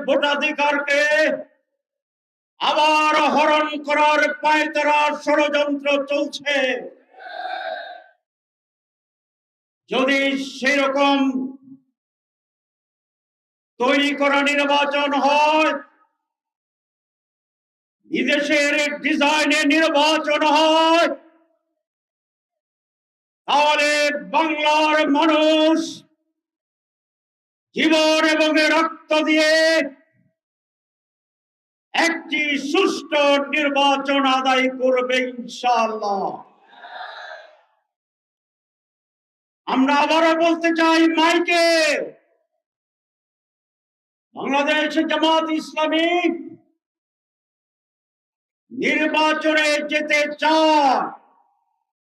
ভোটাধিকারকে আবার হরণ করার পায়তারা ষড়যন্ত্র চলছে। যদি সেরকম তৈরি করা নির্বাচন হয়, বিদেশের ডিজাইনে নির্বাচন হয়, তাহলে বাংলার মানুষ জীবন এবং রক্ত দিয়ে একটি সুষ্ঠু নির্বাচন আদায় করবে ইনশাআল্লাহ। আমরা আবারও বলতে চাই মাইকে, বাংলাদেশ জামাত ইসলামী নির্বাচনে যেতে চায়,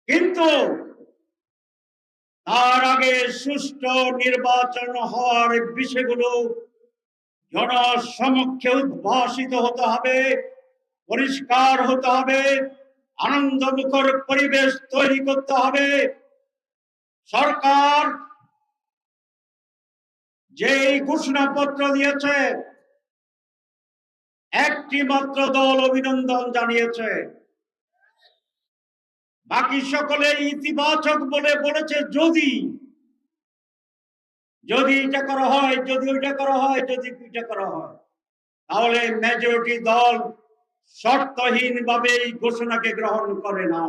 কিন্তু তার আগে সুষ্ঠু নির্বাচন হওয়ার বিষয়গুলো জনসমক্ষে উদ্ভাসিত হতে হবে, পরিষ্কার হতে হবে, আনন্দমুখর পরিবেশ তৈরি করতে হবে। সরকার যেই ঘোষণাপত্র দিয়েছে, একটি মাত্র দল অভিনন্দন জানিয়েছে, বাকি সকলে ইতিবাচক বলে বলেছে যদি এটা করা হয়, যদি ওইটা করা হয়, যদি ওইটা করা হয়, তাহলে মেজরিটি দল শর্তহীন ভাবে এই ঘোষণাকে গ্রহণ করে না।